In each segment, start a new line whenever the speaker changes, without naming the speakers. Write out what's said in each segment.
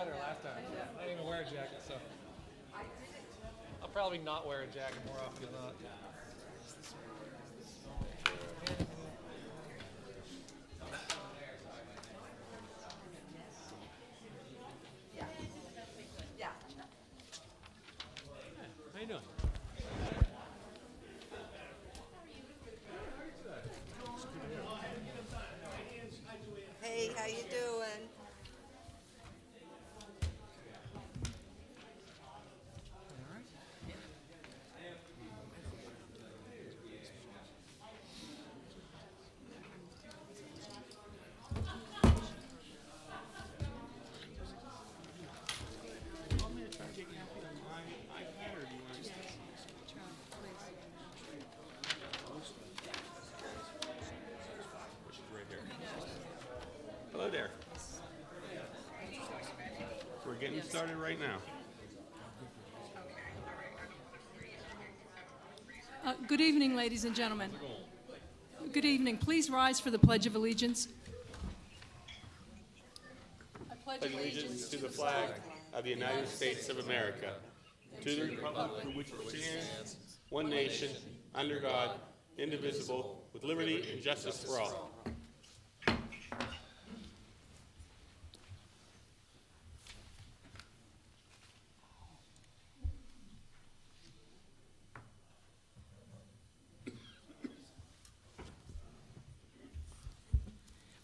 got her last time. I didn't even wear a jacket, so I'll probably not wear a jacket more often than not. How you doing?
Hey, how you doing?
Hello there. We're getting started right now.
Good evening, ladies and gentlemen. Good evening. Please rise for the Pledge of Allegiance. I pledge
Allegiance to the flag of the United States of America, to the republic for which it stands, one nation, under God, indivisible, with liberty and justice for all.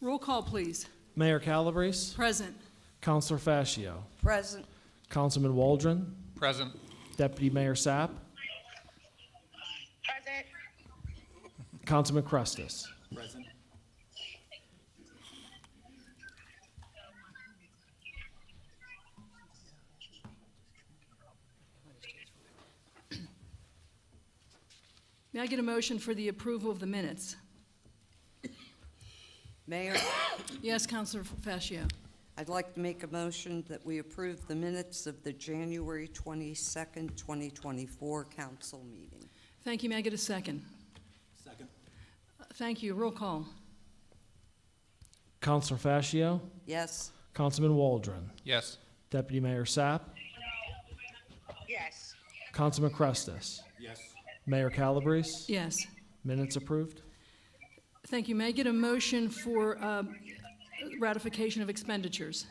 Roll call, please.
Mayor Calabrese,
Present.
Councilor Fascio,
Present.
Councilman Waldron,
Present.
Deputy Mayor Sapp,
Present.
Councilman Crestus.
Present.
May I get a motion for the approval of the minutes?
Mayor,
Yes, Councilor Fascio.
I'd like to make a motion that we approve the minutes of the January 22nd, 2024 council meeting.
Thank you. May I get a second?
Second.
Thank you. Roll call.
Councilor Fascio,
Yes?
Councilman Waldron,
Yes.
Deputy Mayor Sapp,
Yes.
Councilman Crestus,
Yes.
Mayor Calabrese.
Yes.
Minutes approved.
Thank you. May I get a motion for ratification of expenditures?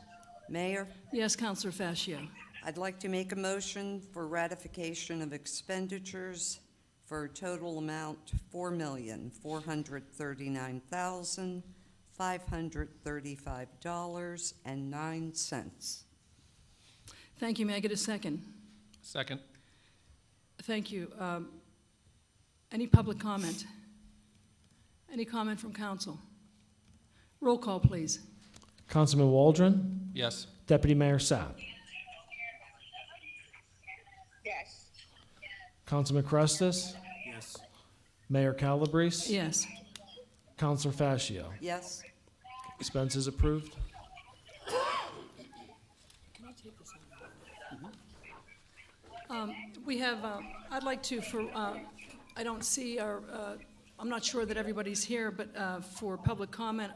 Mayor,
Yes, Councilor Fascio.
I'd like to make a motion for ratification of expenditures for a total amount $4,439,535.09.
Thank you. May I get a second?
Second.
Thank you. Any public comment? Any comment from council? Roll call, please.
Councilman Waldron,
Yes.
Deputy Mayor Sapp,
Yes.
Councilman Crestus,
Yes.
Mayor Calabrese,
Yes.
Councilor Fascio.
Yes?
Expenses approved.
We have, I'd like to, I don't see our, I'm not sure that everybody's here, but for public comment,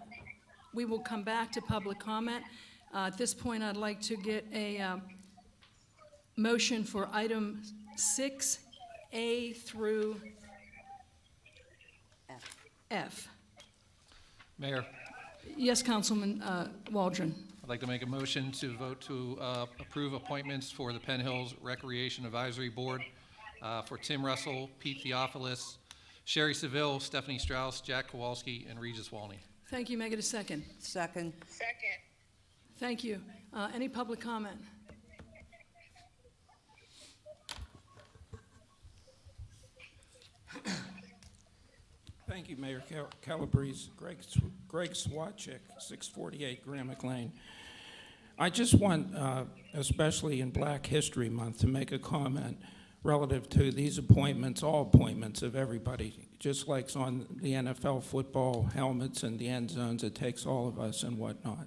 we will come back to public comment. At this point, I'd like to get a motion for item 6A through
F.
F.
Mayor,
Yes, Councilman Waldron.
I'd like to make a motion to vote to approve appointments for the Penn Hills Recreation Advisory Board for Tim Russell, Pete Theophilus, Sherry Seville, Stephanie Strauss, Jack Kowalski, and Regis Walney.
Thank you. May I get a second?
Second?
Second.
Thank you. Any public comment?
Thank you, Mayor Calabrese. Greg Swatchik, 648 Gramick Lane. I just want, especially in Black History Month, to make a comment relative to these appointments, all appointments of everybody. Just like on the NFL football helmets and the end zones, it takes all of us and whatnot.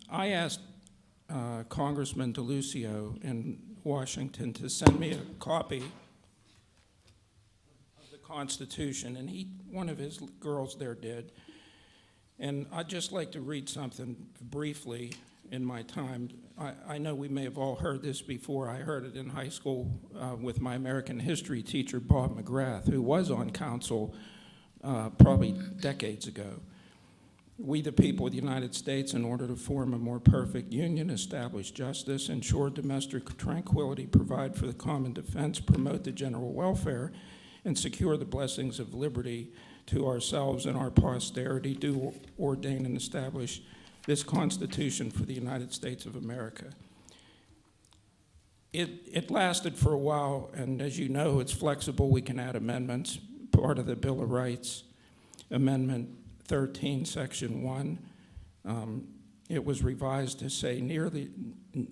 I asked Congressman DeLucio in Washington to send me a copy of the Constitution, and one of his girls there did. And I'd just like to read something briefly in my time. I know we may have all heard this before. I heard it in high school with my American history teacher, Bob McGrath, who was on council probably decades ago. We, the people of the United States, in order to form a more perfect union, establish justice, ensure domestic tranquility, provide for the common defense, promote the general welfare, and secure the blessings of liberty to ourselves and our posterity, do ordain and establish this Constitution for the United States of America. It lasted for a while, and as you know, it's flexible. We can add amendments. Part of the Bill of Rights, Amendment 13, Section 1, it was revised to say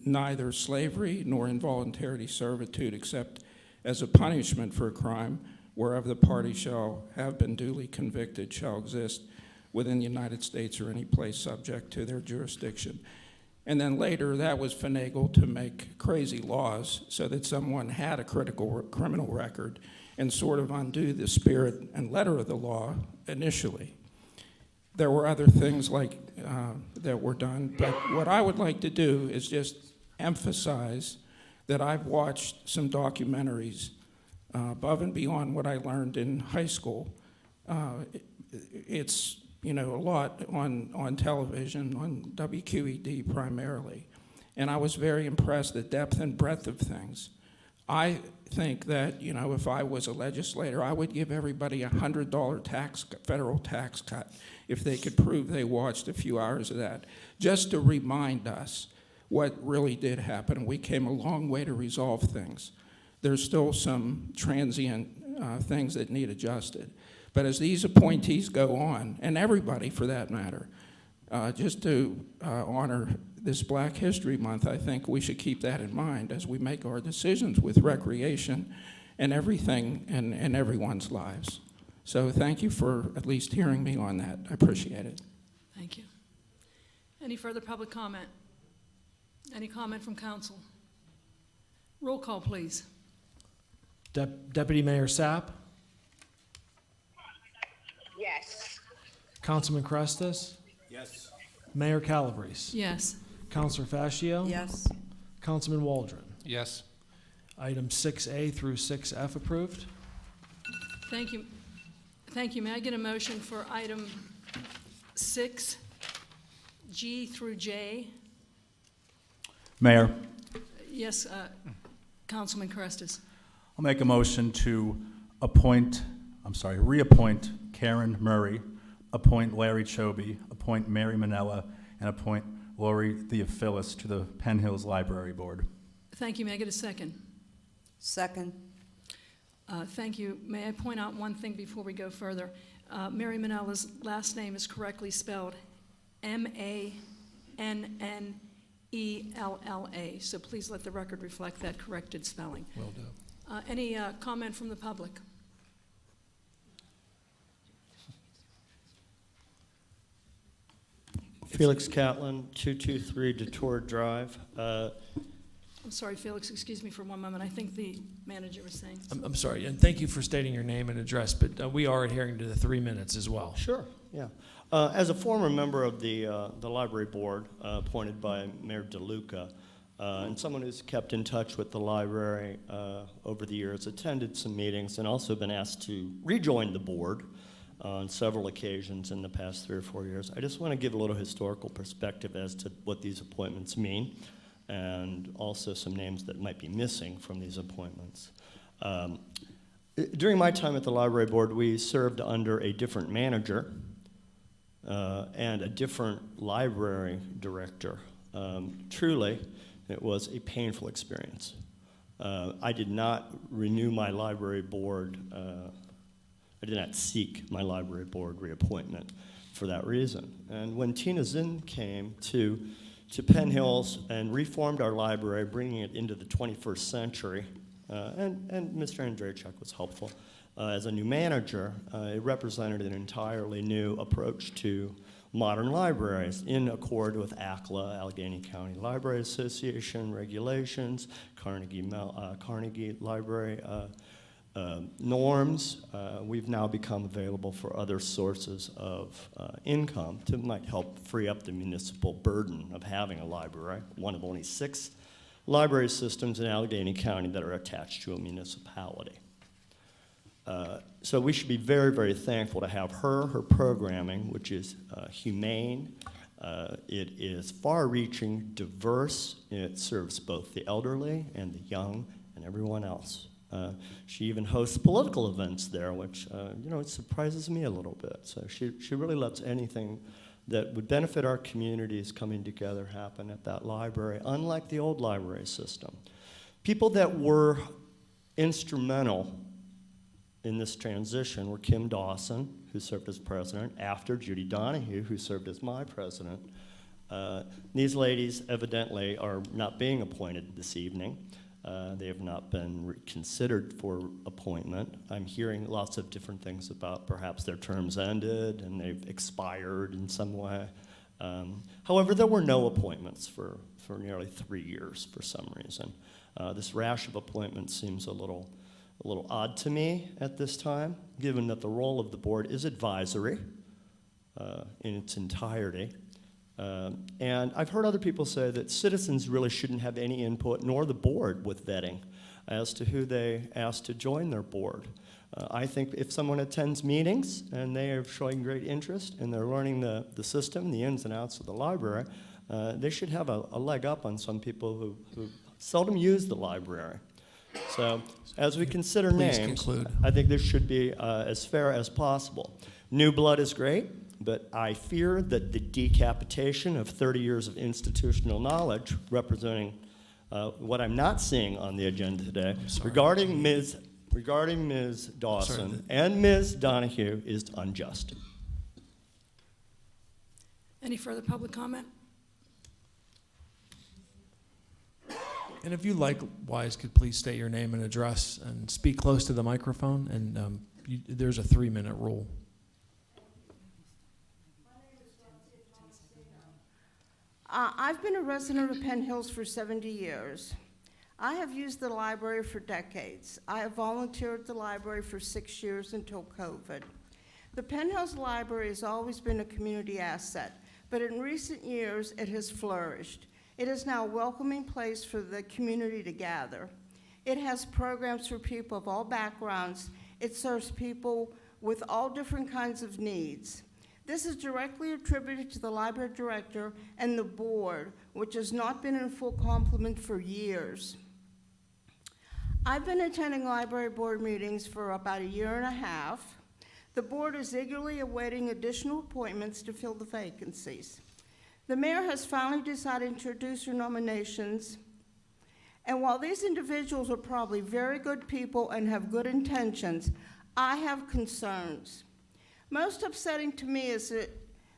neither slavery nor involuntary servitude except as a punishment for a crime wherever the party shall have been duly convicted shall exist within the United States or any place subject to their jurisdiction. And then later, that was finagled to make crazy laws so that someone had a criminal record and sort of undo the spirit and letter of the law initially. There were other things like that were done, but what I would like to do is just emphasize that I've watched some documentaries above and beyond what I learned in high school. It's a lot on television, on WQED primarily. And I was very impressed at the depth and breadth of things. I think that, if I was a legislator, I would give everybody a $100 federal tax cut if they could prove they watched a few hours of that, just to remind us what really did happen. We came a long way to resolve things. There's still some transient things that need adjusted. But as these appointees go on, and everybody for that matter, just to honor this Black History Month, I think we should keep that in mind as we make our decisions with recreation and everything in everyone's lives. So thank you for at least hearing me on that. I appreciate it.
Thank you. Any further public comment? Any comment from council? Roll call, please.
Deputy Mayor Sapp,
Yes.
Councilman Crestus,
Yes.
Mayor Calabrese,
Yes.
Councilor Fascio,
Yes.
Councilman Waldron.
Yes.
Items 6A through 6F approved.
Thank you. Thank you. May I get a motion for item 6G through J?
Mayor,
Yes, Councilman Carestas.
I'll make a motion to reappoint Karen Murray, appoint Larry Chobe, appoint Mary Manella, and appoint Lori Theophilus to the Penn Hills Library Board.
Thank you. May I get a second?
Second.
Thank you. May I point out one thing before we go further? Mary Manella's last name is correctly spelled Mannella, so please let the record reflect that corrected spelling.
Will do.
Any comment from the public?
Felix Catlin, 223 Detour Drive.
I'm sorry, Felix, excuse me for one moment. I think the manager was saying.
I'm sorry, and thank you for stating your name and address, but we are adhering to the 3 minutes as well.
Sure, yeah. As a former member of the library board, appointed by Mayor DeLuca, and someone who's kept in touch with the library over the years, attended some meetings, and also been asked to rejoin the board on several occasions in the past 3 or 4 years. I just want to give a little historical perspective as to what these appointments mean, and also some names that might be missing from these appointments. During my time at the library board, we served under a different manager and a different library director. Truly, it was a painful experience. I did not renew my library board, I did not seek my library board reappointment for that reason. And when Tina Zinn came to Penn Hills and reformed our library, bringing it into the 21st century, and Mr. Andrzejczyk was helpful. As a new manager, it represented an entirely new approach to modern libraries in accord with ACLA, Allegheny County Library Association regulations, Carnegie Library norms, we've now become available for other sources of income to might help free up the municipal burden of having a library, one of only 6 library systems in Allegheny County that are attached to a municipality. So we should be very, very thankful to have her programming, which is humane, it is far-reaching, diverse, it serves both the elderly and the young and everyone else. She even hosts political events there, which, it surprises me a little bit. So she really lets anything that would benefit our communities coming together happen at that library, unlike the old library system. People that were instrumental in this transition were Kim Dawson, who served as president, after Judy Donahue, who served as my president. These ladies evidently are not being appointed this evening. They have not been considered for appointment. I'm hearing lots of different things about perhaps their terms ended and they've expired in some way. However, there were no appointments for nearly 3 years for some reason. This rash of appointments seems a little odd to me at this time, given that the role of the board is advisory in its entirety. And I've heard other people say that citizens really shouldn't have any input, nor the board, with vetting as to who they ask to join their board. I think if someone attends meetings and they are showing great interest and they're learning the system, the ins and outs of the library, they should have a leg up on some people who seldom use the library. So as we consider
Please
names,
conclude.
I think this should be as fair as possible. New blood is great, but I fear that the decapitation of 30 years of institutional knowledge, representing what I'm not seeing on the agenda today, regarding Ms. Dawson and Ms. Donahue, is unjust.
Any further public comment?
And if you likewise could please state your name and address and speak close to the microphone, and there's a 3-minute rule.
I've been a resident of Penn Hills for 70 years. I have used the library for decades. I have volunteered at the library for 6 years until COVID. The Penn Hills Library has always been a community asset, but in recent years it has flourished. It is now a welcoming place for the community to gather. It has programs for people of all backgrounds. It serves people with all different kinds of needs. This is directly attributed to the library director and the board, which has not been in full complement for years. I've been attending library board meetings for about 1.5 years. The board is eagerly awaiting additional appointments to fill the vacancies. The mayor has finally decided to introduce her nominations, and while these individuals are probably very good people and have good intentions, I have concerns. Most upsetting to me is that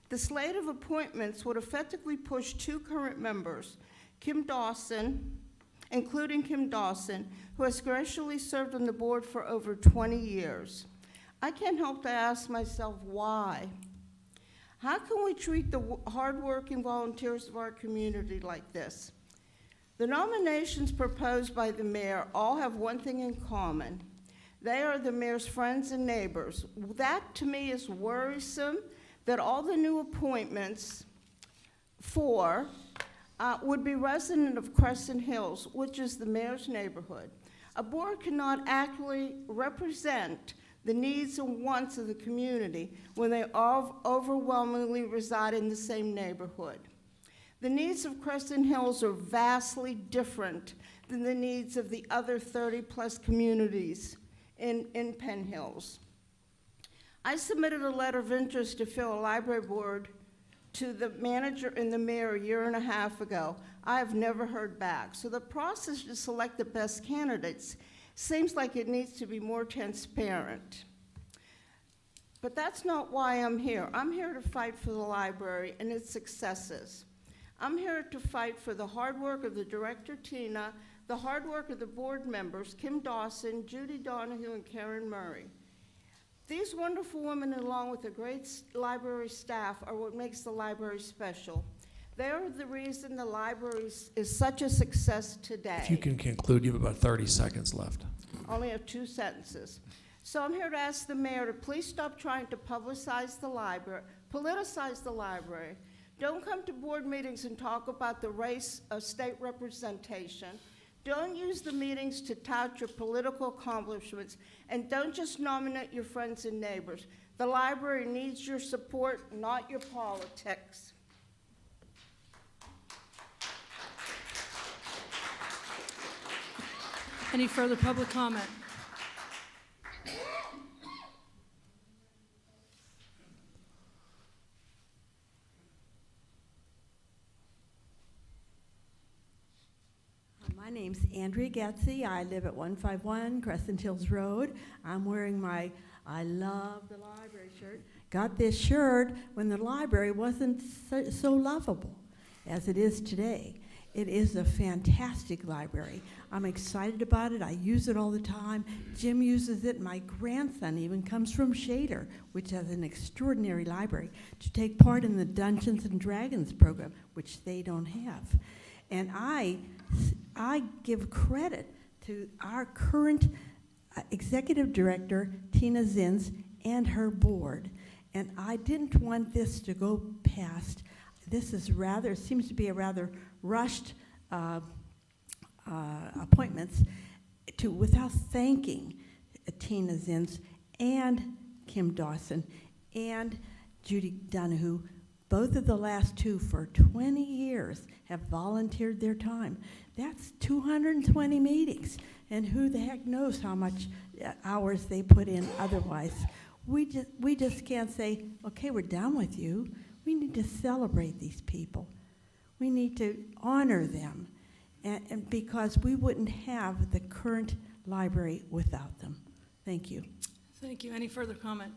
the slate of appointments would effectively push 2 current members, Kim Dawson, including Kim Dawson, who has graciously served on the board for over 20 years. I can't help to ask myself why. How can we treat the hardworking volunteers of our community like this? The nominations proposed by the mayor all have one thing in common. They are the mayor's friends and neighbors. That, to me, is worrisome, that all the new appointments would be resident of Crescent Hills, which is the mayor's neighborhood. A board cannot accurately represent the needs and wants of the community when they all overwhelmingly reside in the same neighborhood. The needs of Crescent Hills are vastly different than the needs of the other 30-plus communities in Penn Hills. I submitted a letter of interest to fill a library board to the manager and the mayor 1.5 years ago. I have never heard back. So the process to select the best candidates seems like it needs to be more transparent. But that's not why I'm here. I'm here to fight for the library and its successes. I'm here to fight for the hard work of the director, Tina, the hard work of the board members, Kim Dawson, Judy Donahue, and Karen Murray. These wonderful women, along with the great library staff, are what makes the library special. They are the reason the library is such a success today.
If you can conclude, you have about 30 seconds left.
only have 2 sentences. So I'm here to ask the mayor to please stop trying to politicize the library. Don't come to board meetings and talk about the race of state representation. Don't use the meetings to tout your political accomplishments, and don't just nominate your friends and neighbors. The library needs your support, not your politics.
Any further public comment?
My name's Andrea Getze. I live at 151 Crescent Hills Road. I'm wearing my I Love the Library shirt. Got this shirt when the library wasn't so lovable as it is today. It is a fantastic library. I'm excited about it. I use it all the time. Jim uses it. My grandson even comes from Shader, which has an extraordinary library, to take part in the Dungeons and Dragons program, which they don't have. And I give credit to our current executive director, Tina Zins, and her board. And I didn't want this to go past. This is rather, seems to be a rather rushed appointments without thanking Tina Zins and Kim Dawson and Judy Donahue. Both of the last 2 for 20 years have volunteered their time. That's 220 meetings, and who the heck knows how much hours they put in otherwise. We just can't say, okay, we're done with you. We need to celebrate these people. We need to honor them, and because we wouldn't have the current library without them. Thank you.
Thank you. Any further comment?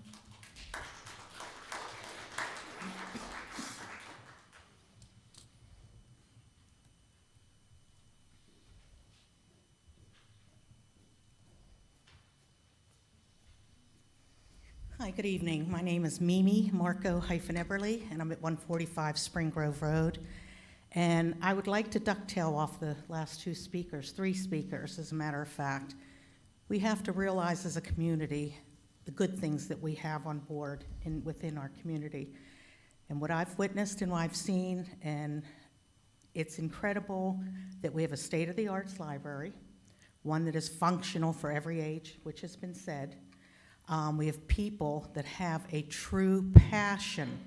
Hi, good evening. My name is Mimi Marco-Eberly, and I'm at 145 Spring Grove Road. And I would like to ducktail off the last 3 speakers, as a matter of fact. We have to realize as a community the good things that we have on board within our community. And what I've witnessed and what I've seen, and it's incredible that we have a state-of-the-arts library, one that is functional for every age, which has been said. We have people that have a true passion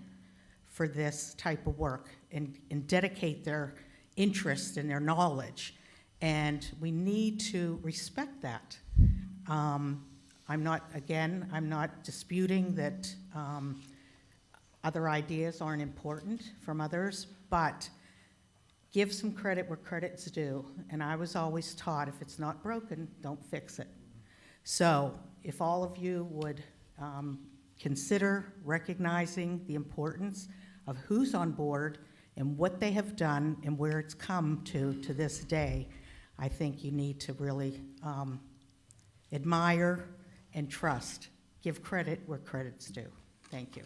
for this type of work and dedicate their interest and their knowledge. And we need to respect that. I'm not disputing that other ideas aren't important from others, but give some credit where credit's due. And I was always taught, if it's not broken, don't fix it. So if all of you would consider recognizing the importance of who's on board and what they have done and where it's come to this day, I think you need to really admire and trust. Give credit where credit's due. Thank you.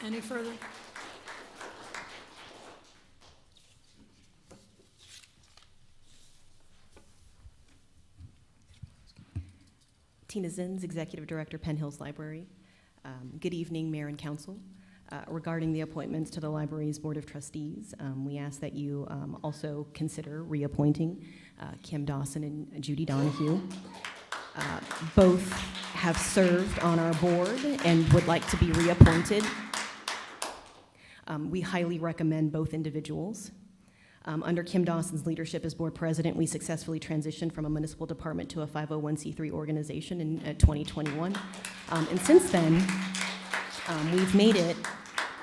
Any further?
Tina Zins, Executive Director, Penn Hills Library. Good evening, Mayor and Council. Regarding the appointments to the library's Board of Trustees, we ask that you also consider reappointing Kim Dawson and Judy Donahue. Both have served on our board and would like to be reappointed. We highly recommend both individuals. Under Kim Dawson's leadership as board president, we successfully transitioned from a municipal department to a 501c3 organization in 2021. And since then, we've made it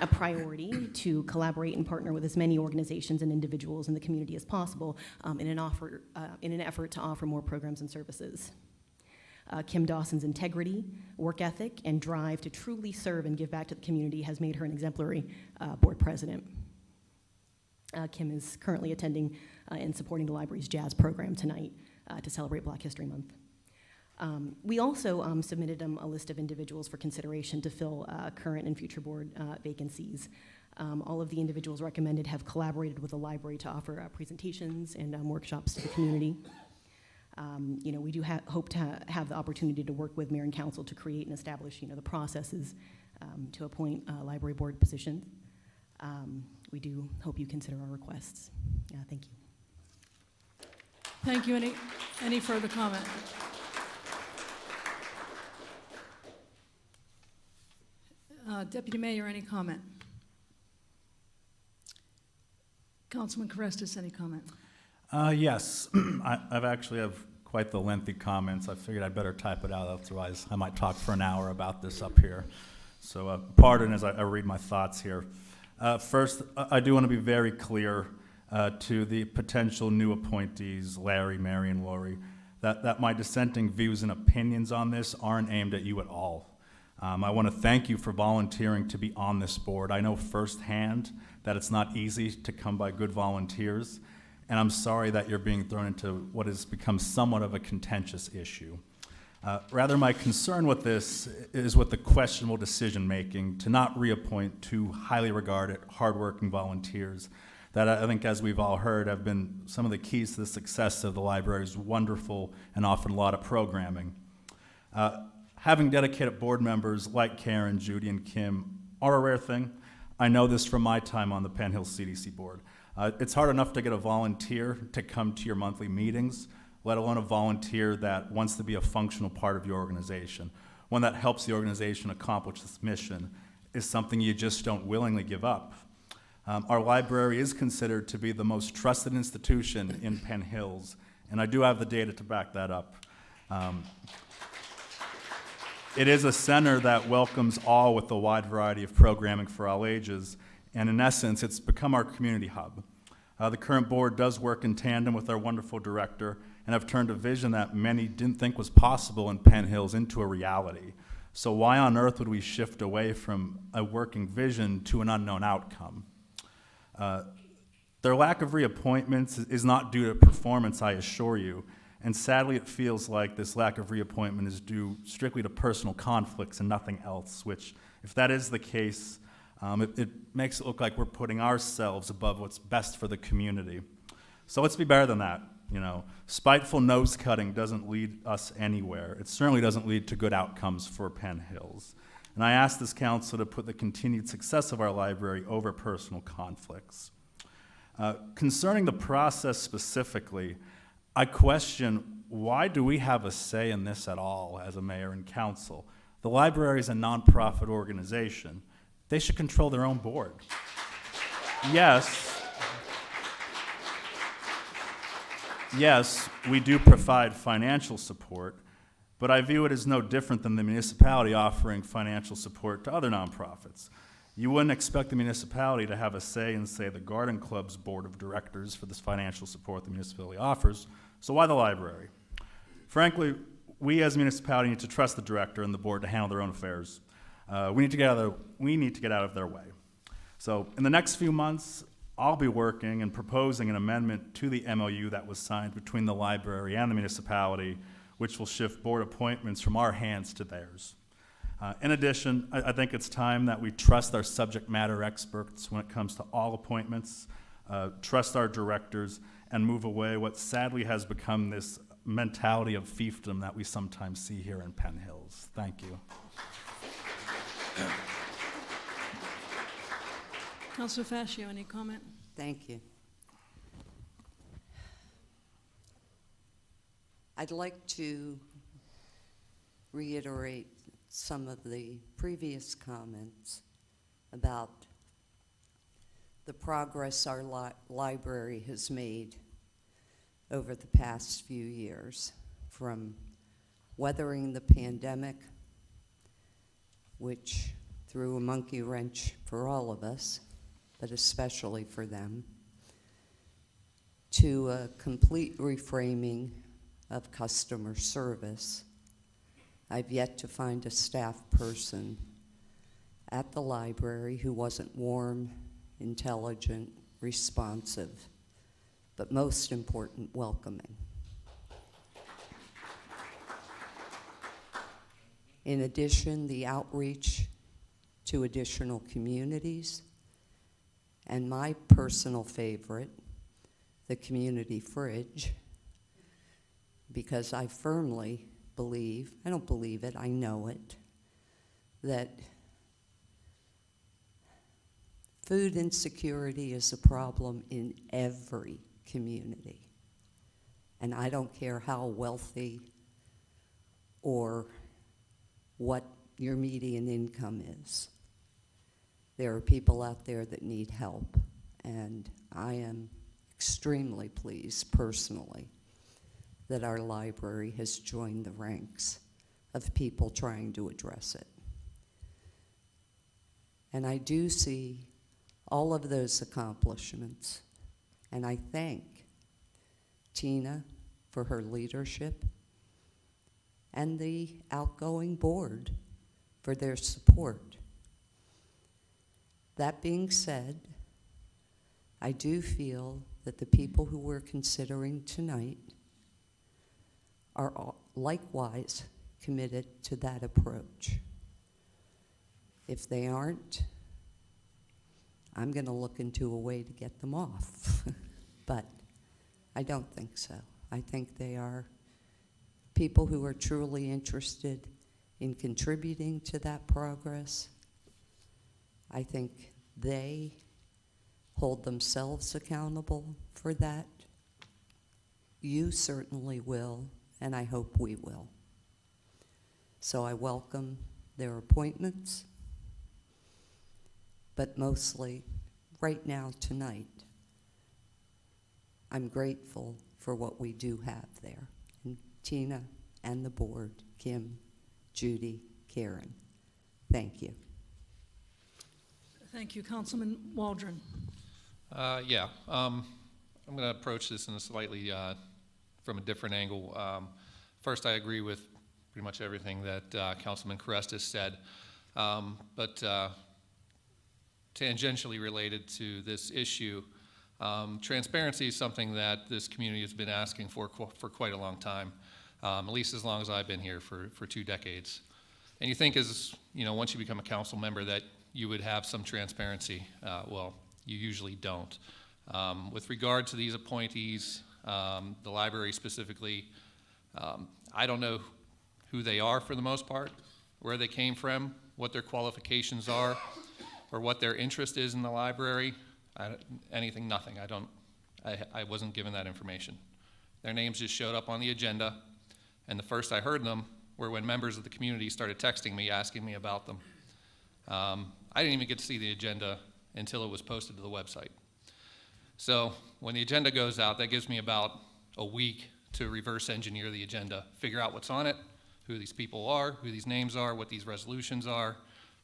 a priority to collaborate and partner with as many organizations and individuals in the community as possible in an effort to offer more programs and services. Kim Dawson's integrity, work ethic, and drive to truly serve and give back to the community has made her an exemplary board president. Kim is currently attending and supporting the library's jazz program tonight to celebrate Black History Month. We also submitted a list of individuals for consideration to fill current and future board vacancies. All of the individuals recommended have collaborated with the library to offer presentations and workshops to the community. We do hope to have the opportunity to work with mayor and council to create and establish, the processes to appoint library board positions. We do hope you consider our requests. Thank you.
Thank you. Any further comment? Deputy Mayor, any comment? Councilman Carestis, any comment?
Yes, I've actually have quite the lengthy comments. I figured I'd better type it out, otherwise I might talk for an hour about this up here. So pardon as I read my thoughts here. First, I do want to be very clear to the potential new appointees, Larry, Mary, and Lori, that my dissenting views and opinions on this aren't aimed at you at all. I want to thank you for volunteering to be on this board. I know firsthand that it's not easy to come by good volunteers, and I'm sorry that you're being thrown into what has become somewhat of a contentious issue. Rather, my concern with this is with the questionable decision-making to not reappoint two highly regarded, hardworking volunteers that I think, as we've all heard, have been some of the keys to the success of the library's wonderful and often lauded programming. Having dedicated board members like Karen, Judy, and Kim are a rare thing. I know this from my time on the Penn Hill CDC board. It's hard enough to get a volunteer to come to your monthly meetings, let alone a volunteer that wants to be a functional part of your organization. One that helps the organization accomplish its mission is something you just don't willingly give up. Our library is considered to be the most trusted institution in Penn Hills, and I do have the data to back that up. It is a center that welcomes all with a wide variety of programming for all ages, and in essence, it's become our community hub. The current board does work in tandem with our wonderful director and have turned a vision that many didn't think was possible in Penn Hills into a reality. So why on earth would we shift away from a working vision to an unknown outcome? Their lack of reappointments is not due to performance, I assure you, and sadly it feels like this lack of reappointment is due strictly to personal conflicts and nothing else, which, if that is the case, it makes it look like we're putting ourselves above what's best for the community. So let's be better than that. Spiteful nose cutting doesn't lead us anywhere. It certainly doesn't lead to good outcomes for Penn Hills. And I ask this council to put the continued success of our library over personal conflicts. Concerning the process specifically, I question, why do we have a say in this at all as a mayor and council? The library is a nonprofit organization. They should control their own board. Yes, we do provide financial support, but I view it as no different than the municipality offering financial support to other nonprofits. You wouldn't expect the municipality to have a say in, say, the Garden Club's board of directors for this financial support the municipality offers, so why the library? Frankly, we as a municipality need to trust the director and the board to handle their own affairs. We need to get out of their way. So in the next few months, I'll be working and proposing an amendment to the MOU that was signed between the library and the municipality, which will shift board appointments from our hands to theirs. In addition, I think it's time that we trust our subject matter experts when it comes to all appointments, trust our directors, and move away what sadly has become this mentality of fiefdom that we sometimes see here in Penn Hills. Thank you.
Councilor Fascio, any comment?
Thank you. I'd like to reiterate some of the previous comments about the progress our library has made over the past few years, from weathering the pandemic, which threw a monkey wrench for all of us, but especially for them, to a complete reframing of customer service. I've yet to find a staff person at the library who wasn't warm, intelligent, responsive, but most important, welcoming. In addition, the outreach to additional communities, and my personal favorite, the community fridge, because I firmly believe, I don't believe it, I know it, that food insecurity is a problem in every community. And I don't care how wealthy or what your median income is. There are people out there that need help, and I am extremely pleased personally that our library has joined the ranks of people trying to address it. And I do see all of those accomplishments, and I thank Tina for her leadership and the outgoing board for their support. That being said, I do feel that the people who we're considering tonight are likewise committed to that approach. If they aren't, I'm going to look into a way to get them off. But I don't think so. I think they are people who are truly interested in contributing to that progress. I think they hold themselves accountable for that. You certainly will, and I hope we will. So I welcome their appointments, but mostly right now, tonight, I'm grateful for what we do have there. And Tina and the board, Kim, Judy, Karen, thank you.
Thank you, Councilman Waldron.
I'm going to approach this in a slightly from a different angle. First, I agree with pretty much everything that Councilman Carestas said, but tangentially related to this issue, transparency is something that this community has been asking for quite a long time, at least as long as I've been here for 2 decades. And you think once you become a council member that you would have some transparency. Well, you usually don't. With regard to these appointees, the library specifically, I don't know who they are for the most part, where they came from, what their qualifications are, or what their interest is in the library. Nothing. I wasn't given that information. Their names just showed up on the agenda, and the first I heard them were when members of the community started texting me, asking me about them. I didn't even get to see the agenda until it was posted to the website. So when the agenda goes out, that gives me about a week to reverse engineer the agenda, figure out what's on it, who these people are, who these names are, what these resolutions are,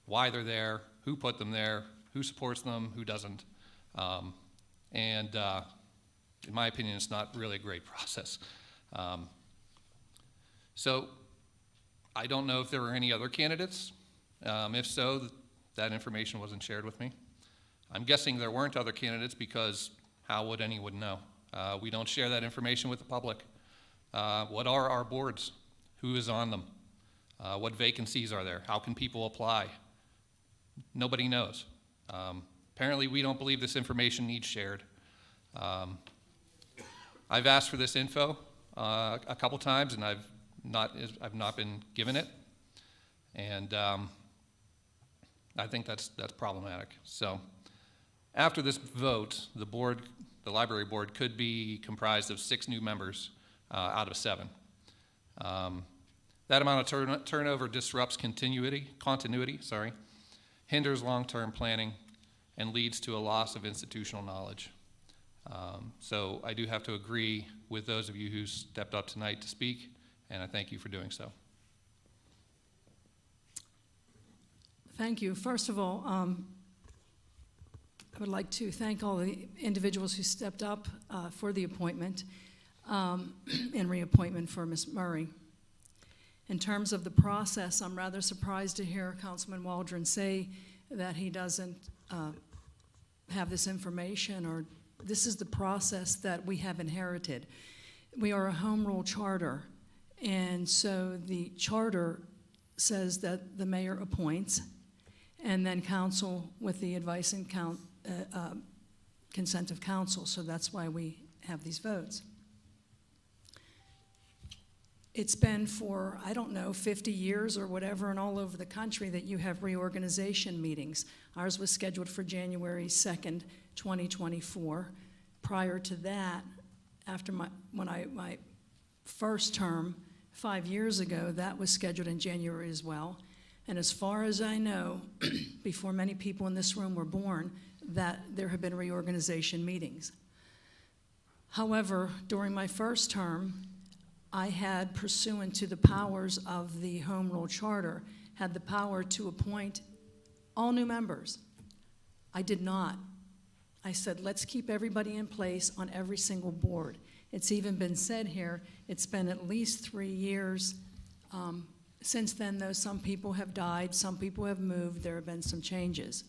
why they're there, who put them there, who supports them, who doesn't. In my opinion, it's not really a great process. So I don't know if there were any other candidates. If so, that information wasn't shared with me. I'm guessing there weren't other candidates because how would anyone know? We don't share that information with the public. What are our boards? Who is on them? What vacancies are there? How can people apply? Nobody knows. Apparently, we don't believe this information needs shared. I've asked for this info a couple times, and I've not been given it, and I think that's problematic. So, after this vote, the library board could be comprised of 6 new members out of 7. That amount of turnover disrupts continuity, hinders long-term planning, and leads to a loss of institutional knowledge. So I do have to agree with those of you who stepped up tonight to speak, and I thank you for doing so.
Thank you. First of all, I would like to thank all the individuals who stepped up for the appointment and reappointment for Ms. Murray. In terms of the process, I'm rather surprised to hear Councilman Waldron say that he doesn't have this information, or this is the process that we have inherited. We are a home rule charter, and so the charter says that the mayor appoints, and then council with the advice and consent of council, so that's why we have these votes. It's been for, I don't know, 50 years or whatever, and all over the country that you have reorganization meetings. Ours was scheduled for January 2nd, 2024. Prior to that, after my first term 5 years ago, that was scheduled in January as well. And as far as I know, before many people in this room were born, that there have been reorganization meetings. However, during my first term, I had, pursuant to the powers of the Home Rule Charter, had the power to appoint all new members. I did not. I said, let's keep everybody in place on every single board. It's even been said here, it's been at least 3 years. Since then, though, some people have died, some people have moved, there have been some changes.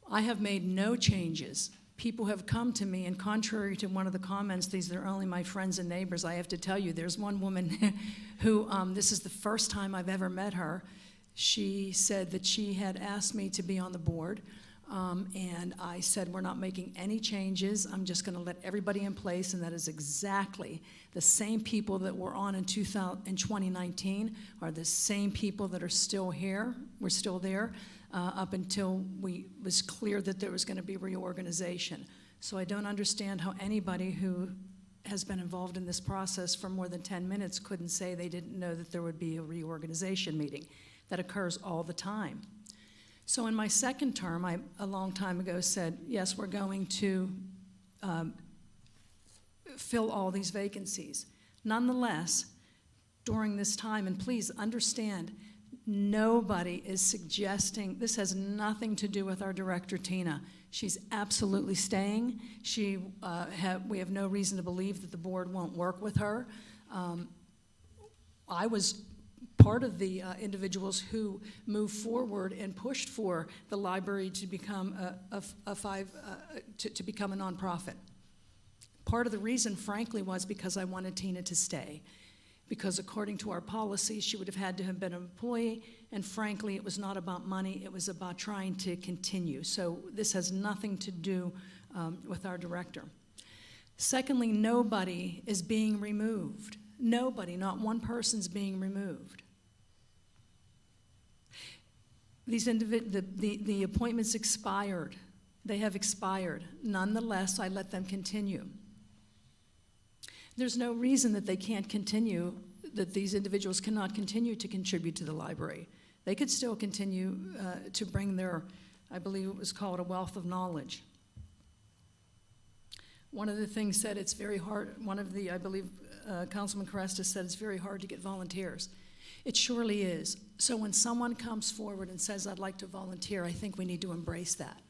I have made no changes. People have come to me, and contrary to one of the comments, these are only my friends and neighbors, I have to tell you, there's one woman who, this is the first time I've ever met her. She said that she had asked me to be on the board, and I said, we're not making any changes. I'm just going to let everybody in place, and that is exactly the same people that were on in 2019 are the same people that are still here. We're still there. Up until it was clear that there was going to be reorganization. So I don't understand how anybody who has been involved in this process for more than 10 minutes couldn't say they didn't know that there would be a reorganization meeting. That occurs all the time. So in my second term, I, a long time ago, said, yes, we're going to fill all these vacancies. Nonetheless, during this time, and please understand, nobody is suggesting, this has nothing to do with our director, Tina. She's absolutely staying. We have no reason to believe that the board won't work with her. I was part of the individuals who moved forward and pushed for the library to become to become a nonprofit. Part of the reason, frankly, was because I wanted Tina to stay. Because according to our policies, she would have had to have been an employee, and frankly, it was not about money, it was about trying to continue. So this has nothing to do with our director. Secondly, nobody is being removed. Nobody, not one person's being removed. The appointments expired. They have expired. Nonetheless, I let them continue. There's no reason that they can't continue, that these individuals cannot continue to contribute to the library. They could still continue to bring their, I believe it was called a wealth of knowledge. One of the things said it's very hard, one of the, I believe Councilman Caresta said it's very hard to get volunteers. It surely is. So when someone comes forward and says, I'd like to volunteer, I think we need to embrace that.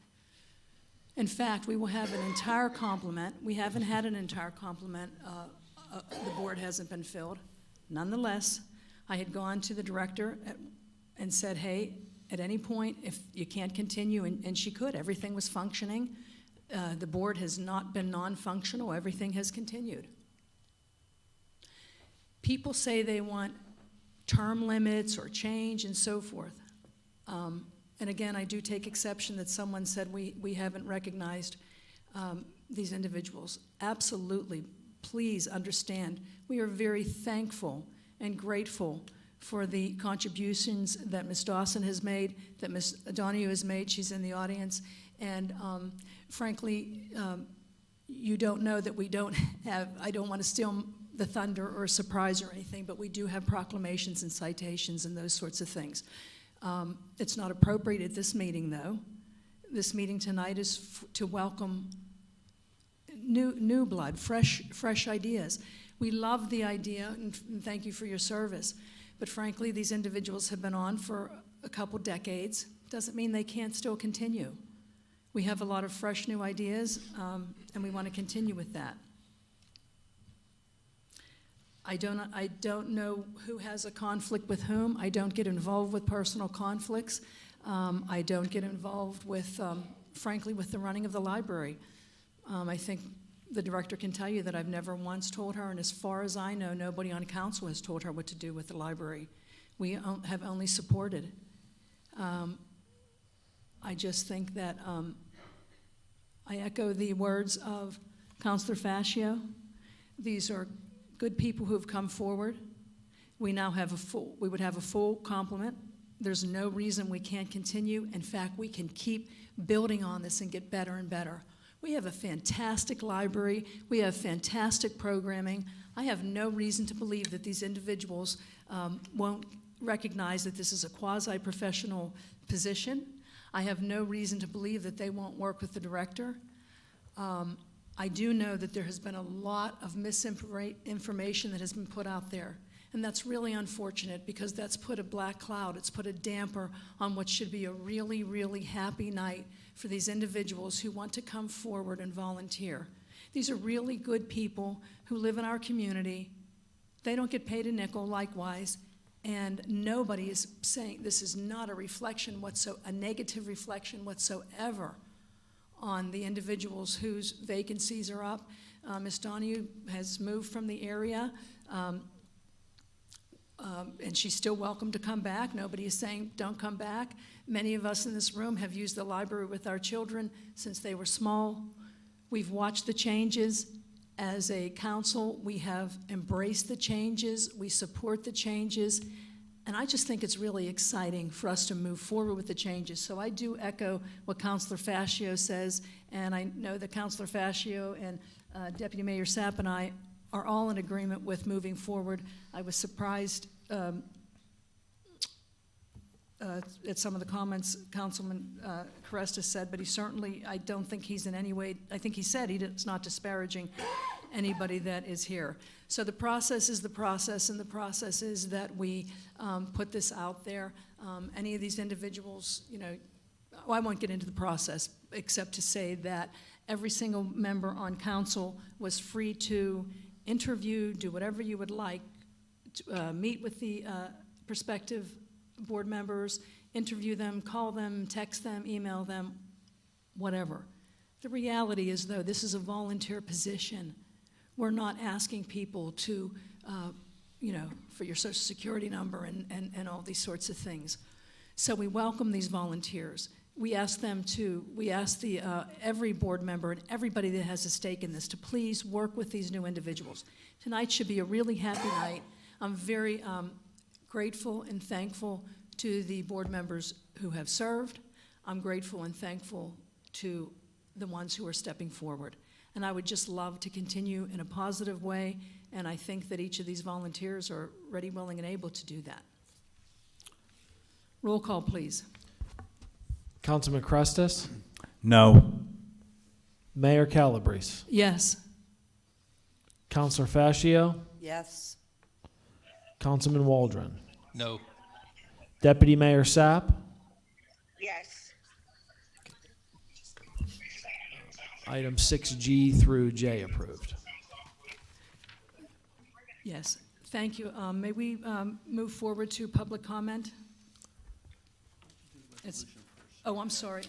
In fact, we will have an entire complement. We haven't had an entire complement. The board hasn't been filled. Nonetheless, I had gone to the director and said, hey, at any point, if you can't continue, and she could, everything was functioning. The board has not been non-functional. Everything has continued. People say they want term limits or change and so forth. And again, I do take exception that someone said we haven't recognized these individuals. Absolutely, please understand, we are very thankful and grateful for the contributions that Ms. Dawson has made, that Ms. Donahue has made. She's in the audience. And frankly, you don't know that we don't have, I don't want to steal the thunder or surprise or anything, but we do have proclamations and citations and those sorts of things. It's not appropriate at this meeting, though. This meeting tonight is to welcome new blood, fresh ideas. We love the idea, and thank you for your service. But frankly, these individuals have been on for a couple decades. Doesn't mean they can't still continue. We have a lot of fresh new ideas, and we want to continue with that. I don't know who has a conflict with whom. I don't get involved with personal conflicts. I don't get involved with, frankly, with the running of the library. I think the director can tell you that I've never once told her, and as far as I know, nobody on council has told her what to do with the library. We have only supported. I just think that I echo the words of Councilor Fascio. These are good people who have come forward. we now have we would have a full complement. There's no reason we can't continue. In fact, we can keep building on this and get better and better. We have a fantastic library. We have fantastic programming. I have no reason to believe that these individuals won't recognize that this is a quasi-professional position. I have no reason to believe that they won't work with the director. I do know that there has been a lot of misinformation that has been put out there. And that's really unfortunate because that's put a black cloud, it's put a damper on what should be a really, really happy night for these individuals who want to come forward and volunteer. These are really good people who live in our community. They don't get paid a nickel, likewise, and nobody is saying this is not a reflection a negative reflection whatsoever on the individuals whose vacancies are up. Ms. Donahue has moved from the area. And she's still welcome to come back. Nobody is saying don't come back. Many of us in this room have used the library with our children since they were small. We've watched the changes. As a council, we have embraced the changes. We support the changes. And I just think it's really exciting for us to move forward with the changes. So I do echo what Councilor Fascio says, and I know that Councilor Fascio and Deputy Mayor Sapp and I are all in agreement with moving forward. I was surprised at some of the comments Councilman Caresta said, but he certainly, I don't think he's in any way, I think he said he's not disparaging anybody that is here. So the process is the process, and the process is that we put this out there. Any of these individuals, I won't get into the process except to say that every single member on council was free to interview, do whatever you would like, to, meet with the prospective board members, interview them, call them, text them, email them, whatever. The reality is, though, this is a volunteer position. We're not asking people to, for your social security number and all these sorts of things. So we welcome these volunteers. We ask every board member and everybody that has a stake in this to please work with these new individuals. Tonight should be a really happy night. I'm very grateful and thankful to the board members who have served. I'm grateful and thankful to the ones who are stepping forward. And I would just love to continue in a positive way, and I think that each of these volunteers are ready, willing, and able to do that. Roll call, please.
Councilman Crestus?
No.
Mayor Calabrese?
Yes.
Councilor Fascio?
Yes.
Councilman Waldron?
No.
Deputy Mayor Sapp?
Yes.
Item 6G through J approved.
Yes. Thank you. May we move forward to public comment? I'm sorry.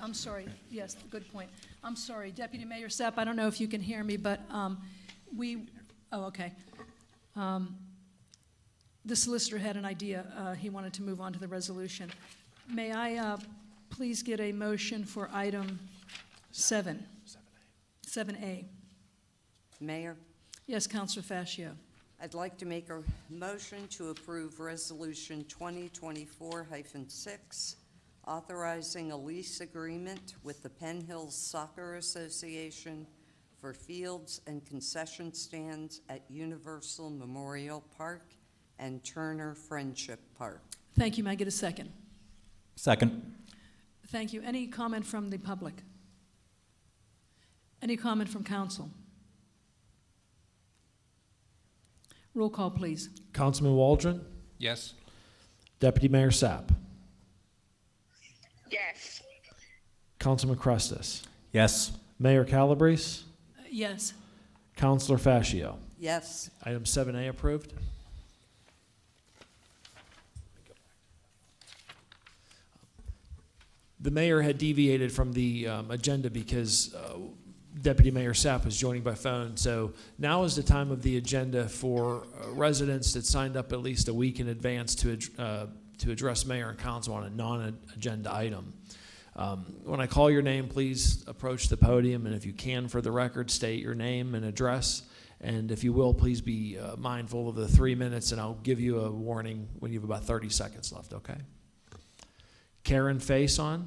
Yes, good point. I'm sorry. Deputy Mayor Sapp, I don't know if you can hear me, but okay. The solicitor had an idea. He wanted to move on to the resolution. May I please get a motion for item 7A?
Mayor,
Yes, Councilor Fascio.
I'd like to make a motion to approve Resolution 2024-6, authorizing a lease agreement with the Penn Hills Soccer Association for fields and concession stands at Universal Memorial Park and Turner Friendship Park.
Thank you. May I get a second?
Second.
Thank you. Any comment from the public? Any comment from council? Roll call, please.
Councilman Waldron?
Yes.
Deputy Mayor Sapp?
Yes.
Councilman Crestus?
Yes.
Mayor Calabrese?
Yes.
Councilor Fascio?
Yes.
Item 7A approved. The mayor had deviated from the agenda because Deputy Mayor Sapp was joining by phone. So now is the time of the agenda for residents that signed up at least a week in advance to address mayor and council on a non-agenda item. When I call your name, please approach the podium, and if you can, for the record, state your name and address, And if you will, please be mindful of the 3 minutes, and I'll give you a warning when you have about 30 seconds left, okay? Karen Faison.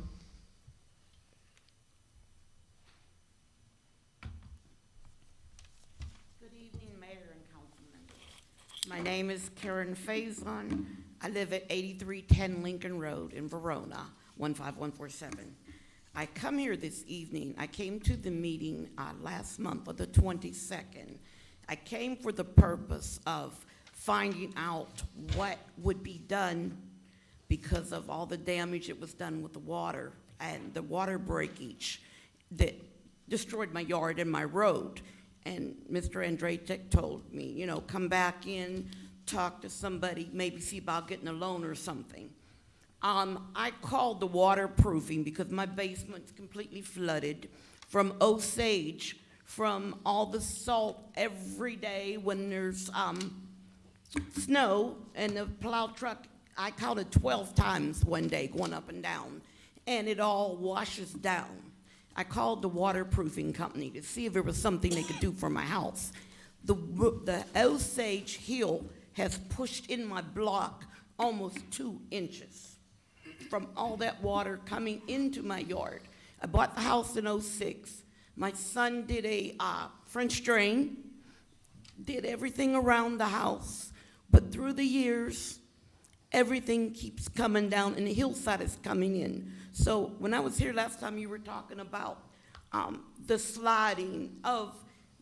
Good evening, Mayor and council members. My name is Karen Faison. I live at 8310 Lincoln Road in Verona, 15147. I come here this evening. I came to the meeting last month on the 22nd. I came for the purpose of finding out what would be done because of all the damage that was done with the water and the water breakage that destroyed my yard and my road. And Mr. Andrejczyk told me, you know, come back in, talk to somebody, maybe see about getting a loan or something. I called the waterproofing because my basement's completely flooded from Osage, from all the salt every day when there's snow, and the plow truck, I counted 12 times one day going up and down, and it all washes down. I called the waterproofing company to see if there was something they could do for my house. The Osage hill has pushed in my block almost 2 inches from all that water coming into my yard. I bought the house in '06. My son did a French drain, did everything around the house, but through the years, everything keeps coming down and the hillside is coming in. So when I was here last time, you were talking about the sliding of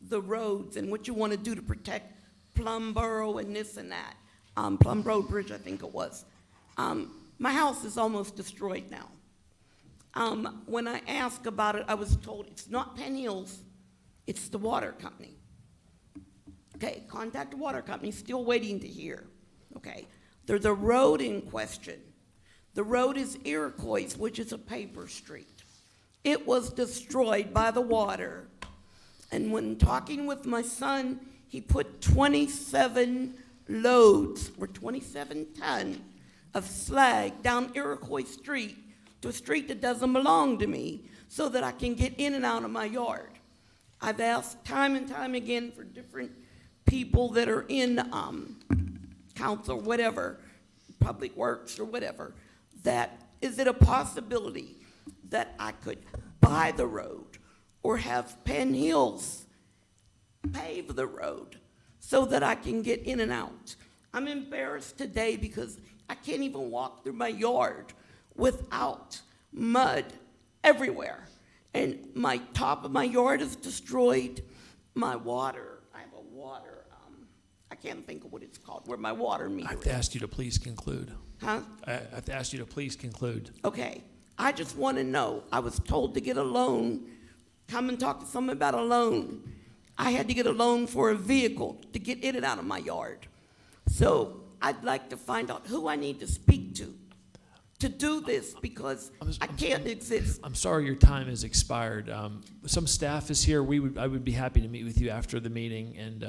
the roads and what you want to do to protect Plumboro and this and that. Plum Road Bridge, I think it was. My house is almost destroyed now. When I asked about it, I was told it's not Penn Hills, it's the water company. Okay, contact the water company, still waiting to hear. Okay, there's a road in question. The road is Iroquois, which is a paper street. It was destroyed by the water. And when talking with my son, he put 27 loads, or 27 ton of slag down Iroquois Street to a street that doesn't belong to me so that I can get in and out of my yard. I've asked time and time again for different people that are in council, whatever, public works or whatever, that is it a possibility that I could buy the road or have Penn Hills pave the road so that I can get in and out? I'm embarrassed today because I can't even walk through my yard without mud everywhere. And my top of my yard is destroyed. My water, I have a water, I can't think of what it's called, where my water meter
I have
is.
to ask you to please conclude.
Huh?
I have to ask you to please conclude.
Okay, I just want to know, I was told to get a loan, come and talk to someone about a loan. I had to get a loan for a vehicle to get in and out of my yard. So I'd like to find out who I need to speak to do this because I can't exist.
I'm sorry your time has expired. Some staff is here. I would be happy to meet with you after the meeting, and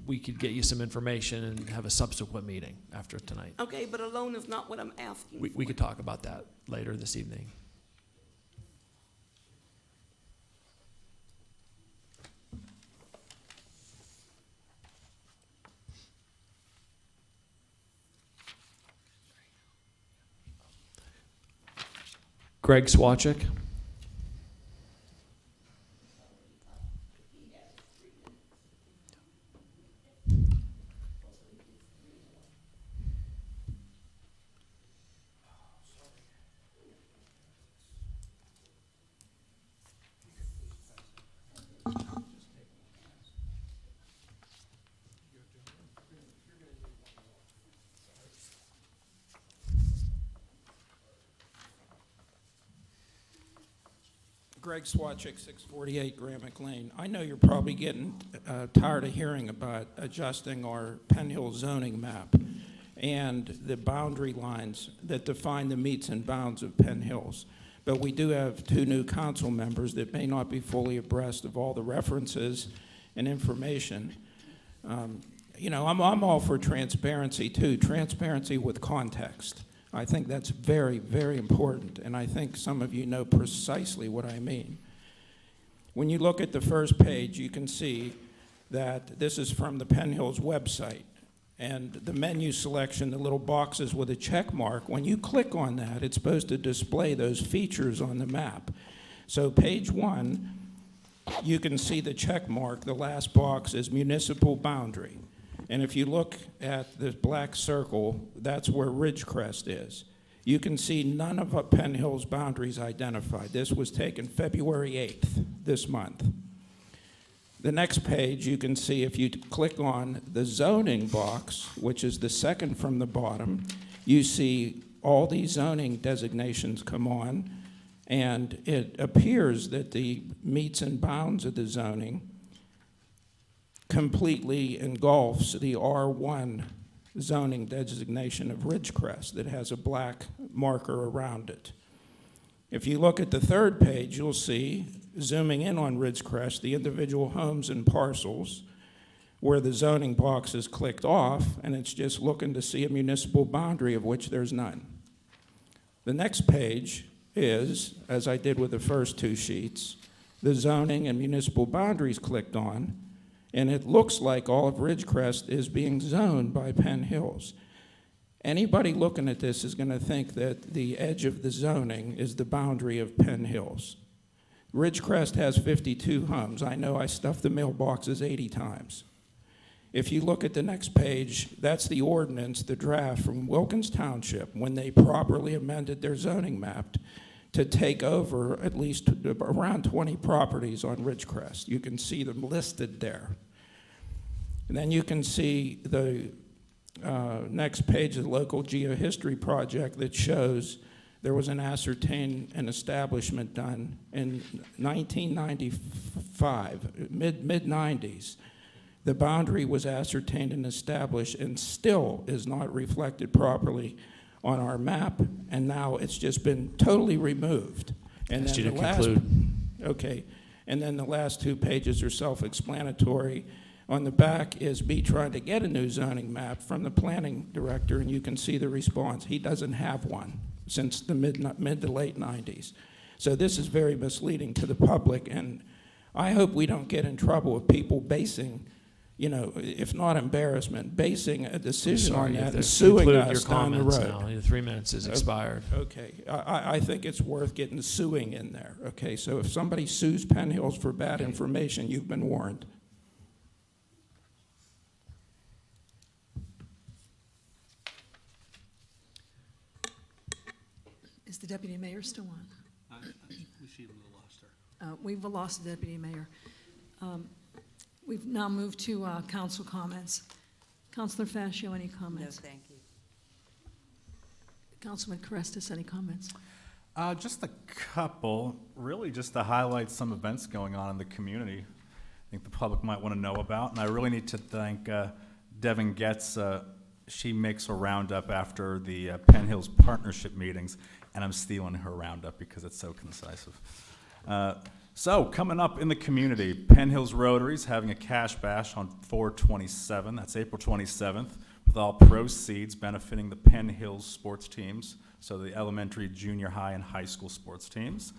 we could get you some information and have a subsequent meeting after tonight.
Okay, but a loan is not what I'm asking for.
We could talk about that later this evening. Greg Swachik.
Greg Swachik, 648 Gramick Lane. I know you're probably getting tired of hearing about adjusting our Penn Hill zoning map and the boundary lines that define the meets and bounds of Penn Hills. But we do have 2 new council members that may not be fully abreast of all the references and information. You know, I'm all for transparency too, transparency with context. I think that's very, very important, and I think some of you know precisely what I mean. When you look at the first page, you can see that this is from the Penn Hills website. And the menu selection, the little boxes with a check mark, when you click on that, it's supposed to display those features on the map. So page 1, you can see the check mark. The last box is municipal boundary. And if you look at the black circle, that's where Ridgecrest is. You can see none of Penn Hills boundaries identified. This was taken February 8th, this month. The next page, you can see if you click on the zoning box, which is the second from the bottom, you see all these zoning designations come on, and it appears that the metes and bounds of the zoning completely engulfs the R1 zoning designation of Ridgecrest that has a black marker around it. If you look at the third page, you'll see, zooming in on Ridgecrest, the individual homes and parcels where the zoning box is clicked off, and it's just looking to see a municipal boundary of which there's none. The next page is, as I did with the first 2 sheets, the zoning and municipal boundaries clicked on, and it looks like all of Ridgecrest is being zoned by Penn Hills. Anybody looking at this is going to think that the edge of the zoning is the boundary of Penn Hills. Ridgecrest has 52 homes. I know I stuffed the mailboxes 80 times. If you look at the next page, that's the ordinance, the draft from Wilkins Township when they properly amended their zoning map to take over at least around 20 properties on Ridgecrest. You can see them listed there. And then you can see the next page of the local geohistory project that shows there was an establishment done in 1995, mid-90s. The boundary was ascertained and established and still is not reflected properly on our map, and now it's just been totally removed. And
Asked
then
you to
the last,
conclude.
okay, and then the last 2 pages are self-explanatory. On the back is me trying to get a new zoning map from the planning director, and you can see the response. He doesn't have one since the mid to late 90s. So this is very misleading to the public, and I hope we don't get in trouble with people basing, you know, if not embarrassment, basing a decision on that and suing us down the road.
Now. Your 3 minutes is expired.
Okay, I think it's worth getting suing in there. Okay, so if somebody sues Penn Hills for bad information, you've been warned.
Is the deputy mayor still on?
We lost her.
We've lost the deputy mayor. We've now moved to council comments. Councilor Fascio, any comments?
No, thank you.
Councilman Carestis, any comments?
Just a couple, really just to highlight some events going on in the community I think the public might want to know about. And I really need to thank Devin Getz. She makes a roundup after the Penn Hills partnership meetings, and I'm stealing her roundup because it's so concise. So coming up in the community, Penn Hills Rotary's having a cash bash on 4/27, that's April 27th, with all proceeds benefiting the Penn Hills sports teams, so the elementary, junior high, and high school sports teams.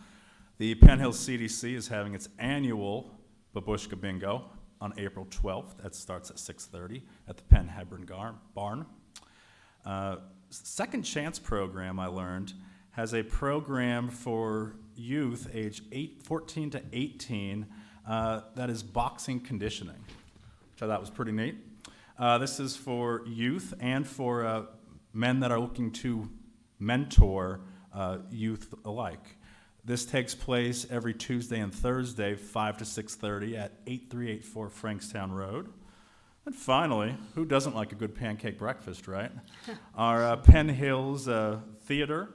The Penn Hills CDC is having its annual Babushka Bingo on April 12th. That starts at 6:30 at the Penn Hebron Barn. Second Chance program, I learned, has a program for youth age 14 to 18 that is boxing conditioning, which I thought was pretty neat. This is for youth and for men that are looking to mentor youth alike. This takes place every Tuesday and Thursday, 5 to 6:30 at 8384 Frankstown Road. And finally, who doesn't like a good pancake breakfast, right? Our Penn Hills Theater,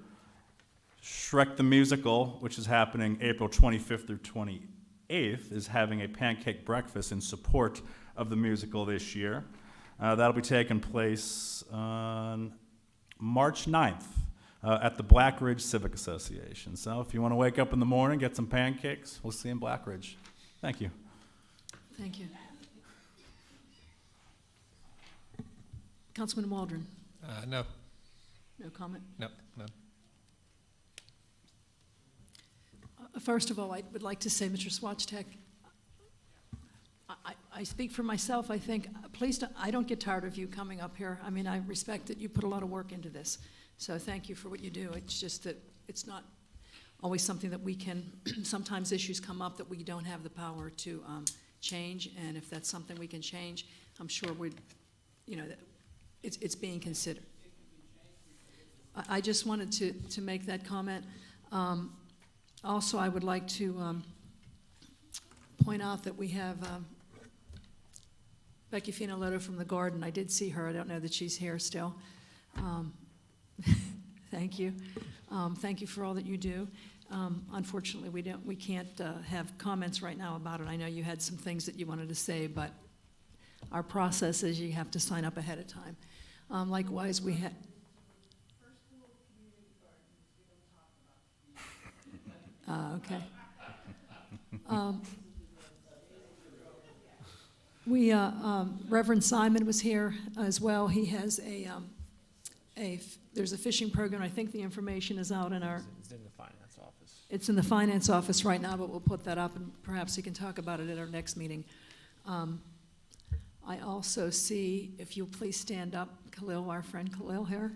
Shrek the Musical, which is happening April 25th through 28th, is having a pancake breakfast in support of the musical this year. That'll be taking place on March 9th at the Black Ridge Civic Association. So if you want to wake up in the morning, get some pancakes, we'll see you in Black Ridge. Thank you.
Thank you. Councilman Waldron,
No.
no comment?
No.
First of all, I would like to say, Mr. Swatchtek, I speak for myself, I think, please, I don't get tired of you coming up here. I mean, I respect that you put a lot of work into this, so thank you for what you do. It's just that it's not always something that we can, sometimes issues come up that we don't have the power to change, and if that's something we can change, I'm sure we'd, that it's being considered. I just wanted to make that comment. Also, I would like to point out that we have Becky Finalotto from the Garden. I did see her. I don't know that she's here still. Thank you. Thank you for all that you do. Unfortunately, we can't have comments right now about it. I know you had some things that you wanted to say, but our process is you have to sign up ahead of time. Likewise, we had. Okay. Reverend Simon was here as well. He has there's a fishing program. I think the information is out in our.
It's in the finance office.
It's in the finance office right now, but we'll put that up, and perhaps he can talk about it at our next meeting. I also see, if you'll please stand up, Khalil, our friend Khalil here.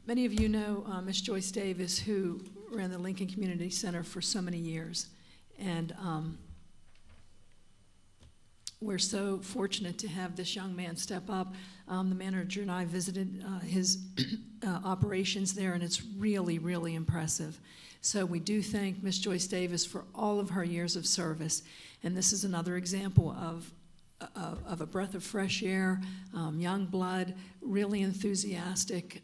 Many of you know Miss Joyce Davis, who ran the Lincoln Community Center for so many years. And we're so fortunate to have this young man step up. The manager and I visited his operations there, and it's really, really impressive. So we do thank Miss Joyce Davis for all of her years of service. And this is another example of a breath of fresh air, young blood, really enthusiastic.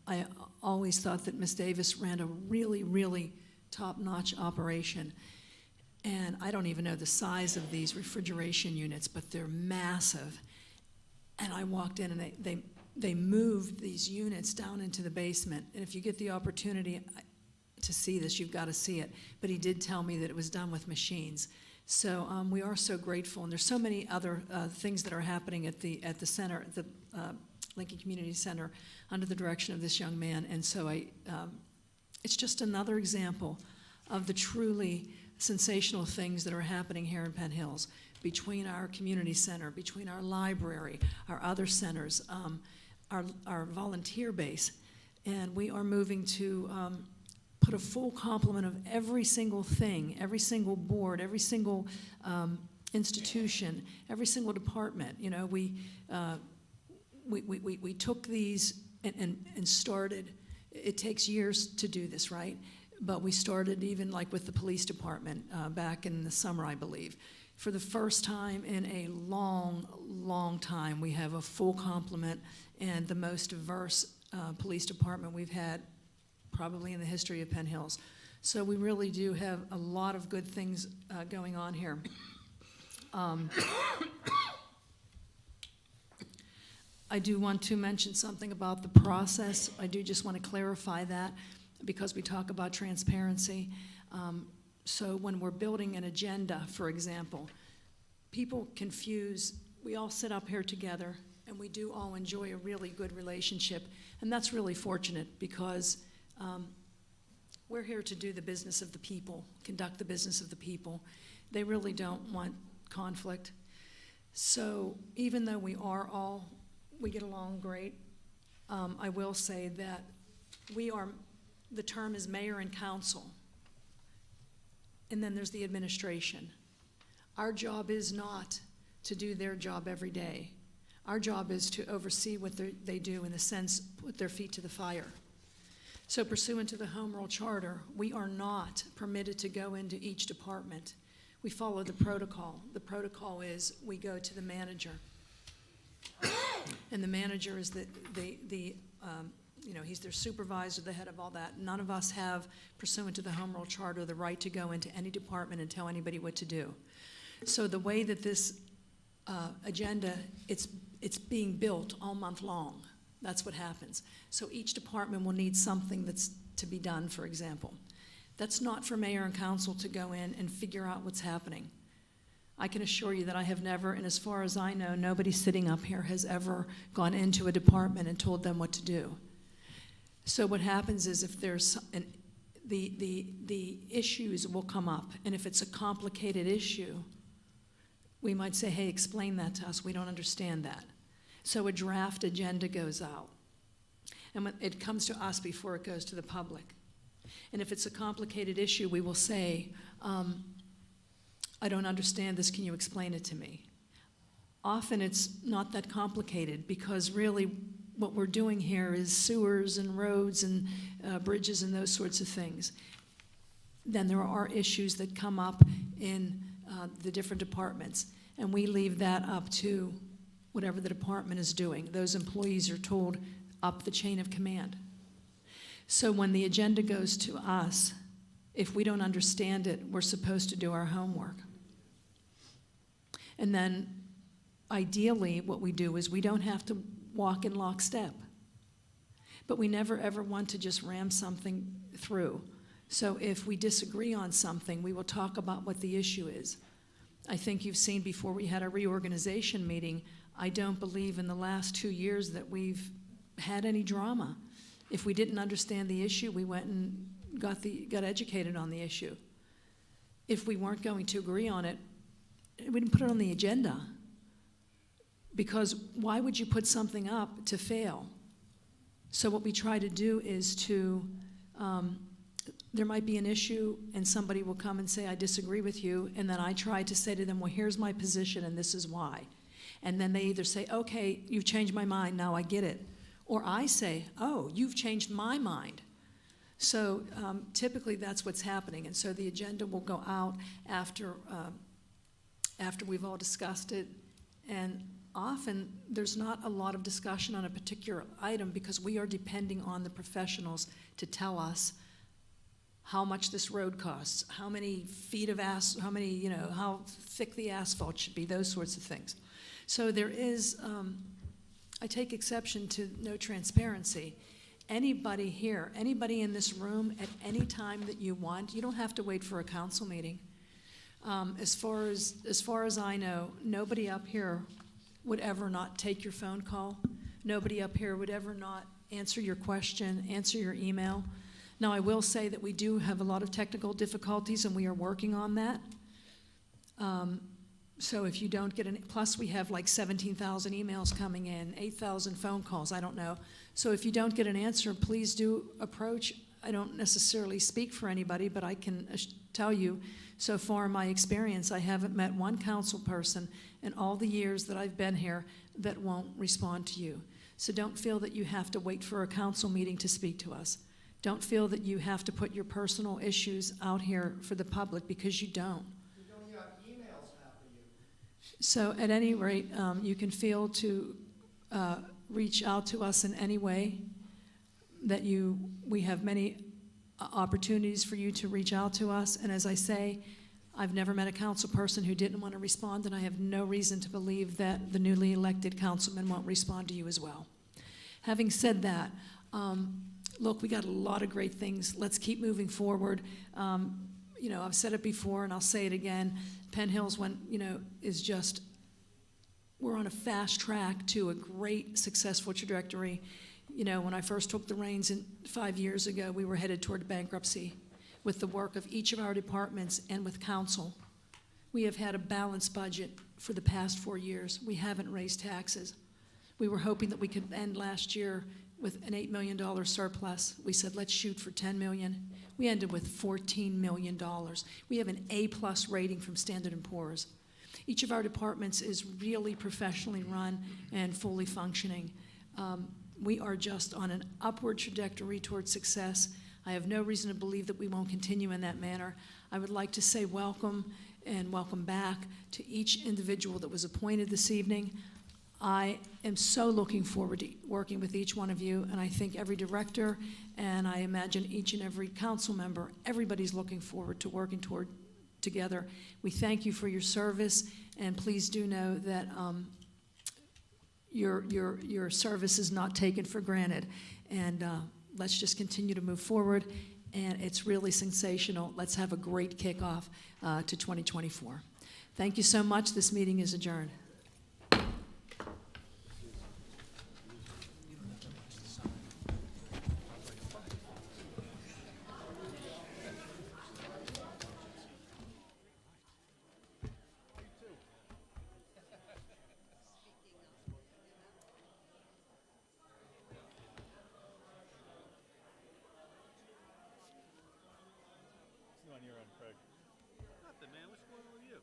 I always thought that Miss Davis ran a really, really top-notch operation. And I don't even know the size of these refrigeration units, but they're massive. And I walked in, and they moved these units down into the basement. And if you get the opportunity to see this, you've got to see it. But he did tell me that it was done with machines. So we are so grateful. And there's so many other things that are happening at the center, at the Lincoln Community Center, under the direction of this young man. And so it's just another example of the truly sensational things that are happening here in Penn Hills, between our community center, between our library, our other centers, our volunteer base. And we are moving to put a full complement of every single thing, every single board, every single institution, every single department. We took these and started. It takes years to do this, right? But we started even like with the police department back in the summer, I believe. For the first time in a long, long time, we have a full complement and the most diverse police department we've had probably in the history of Penn Hills. So we really do have a lot of good things going on here. I do want to mention something about the process. I do just want to clarify that, because we talk about transparency. So when we're building an agenda, for example, people confuse, we all sit up here together and we do all enjoy a really good relationship. And that's really fortunate, because we're here to do the business of the people, conduct the business of the people. They really don't want conflict. So even though we get along great, I will say that the term is mayor and council, and then there's the administration. Our job is not to do their job every day. Our job is to oversee what they do, in a sense, put their feet to the fire. So pursuant to the Home Rule Charter, we are not permitted to go into each department. We follow the protocol. The protocol is we go to the manager. And the manager is he's their supervisor, the head of all that. None of us have, pursuant to the Home Rule Charter, the right to go into any department and tell anybody what to do. So the way that this agenda, it's being built all month long. That's what happens. So each department will need something that's to be done, for example. That's not for mayor and council to go in and figure out what's happening. I can assure you that I have never, and as far as I know, nobody sitting up here has ever gone into a department and told them what to do. So what happens is, if there's the issues will come up, and if it's a complicated issue, we might say, hey, explain that to us, we don't understand that. So a draft agenda goes out, and when it comes to us before it goes to the public. And if it's a complicated issue, we will say, I don't understand this, can you explain it to me? Often it's not that complicated, because really what we're doing here is sewers and roads and bridges and those sorts of things. Then there are issues that come up in the different departments, and we leave that up to whatever the department is doing. Those employees are told up the chain of command. So when the agenda goes to us, if we don't understand it, we're supposed to do our homework. And then ideally what we do is we don't have to walk in lockstep. But we never ever want to just ram something through. So if we disagree on something, we will talk about what the issue is. I think you've seen before we had a reorganization meeting, I don't believe in the last 2 years that we've had any drama. If we didn't understand the issue, we went and got educated on the issue. If we weren't going to agree on it, we didn't put it on the agenda. Because why would you put something up to fail? So what we try to do is to, there might be an issue and somebody will come and say, I disagree with you, and then I try to say to them, well, here's my position and this is why. And then they either say, okay, you've changed my mind, now I get it. Or I say, oh, you've changed my mind. So typically that's what's happening. And so the agenda will go out after we've all discussed it. And often there's not a lot of discussion on a particular item because we are depending on the professionals to tell us how much this road costs, how many feet of how thick the asphalt should be, those sorts of things. So there is, I take exception to no transparency. Anybody here, anybody in this room at any time that you want, you don't have to wait for a council meeting. As far as I know, nobody up here would ever not take your phone call. Nobody up here would ever not answer your question, answer your email. Now, I will say that we do have a lot of technical difficulties, and we are working on that. So if you don't get plus we have like 17,000 emails coming in, 8,000 phone calls, I don't know. So if you don't get an answer, please do approach. I don't necessarily speak for anybody, but I can tell you, so far in my experience, I haven't met one council person in all the years that I've been here that won't respond to you. So don't feel that you have to wait for a council meeting to speak to us. Don't feel that you have to put your personal issues out here for the public, because you don't.
You don't even have emails half of you.
So at any rate, you can feel to reach out to us in any way that we have many opportunities for you to reach out to us. And as I say, I've never met a council person who didn't want to respond, and I have no reason to believe that the newly elected councilman won't respond to you as well. Having said that, look, we got a lot of great things. Let's keep moving forward. I've said it before and I'll say it again. Penn Hills is just, we're on a fast track to a great successful trajectory. When I first took the reins 5 years ago, we were headed toward bankruptcy. With the work of each of our departments and with council, we have had a balanced budget for the past 4 years. We haven't raised taxes. We were hoping that we could end last year with an $8 million surplus. We said, let's shoot for $10 million. We ended with $14 million. We have an A+ rating from Standard & Poor's. Each of our departments is really professionally run and fully functioning. We are just on an upward trajectory towards success. I have no reason to believe that we won't continue in that manner. I would like to say welcome and welcome back to each individual that was appointed this evening. I am so looking forward to working with each one of you, and I think every director, and I imagine each and every council member, everybody's looking forward to working together. We thank you for your service, and please do know that your service is not taken for granted. And let's just continue to move forward, and it's really sensational. Let's have a great kickoff to 2024. Thank you so much. This meeting is adjourned.
on your end, Craig?
Nothing, man. What's going on with you?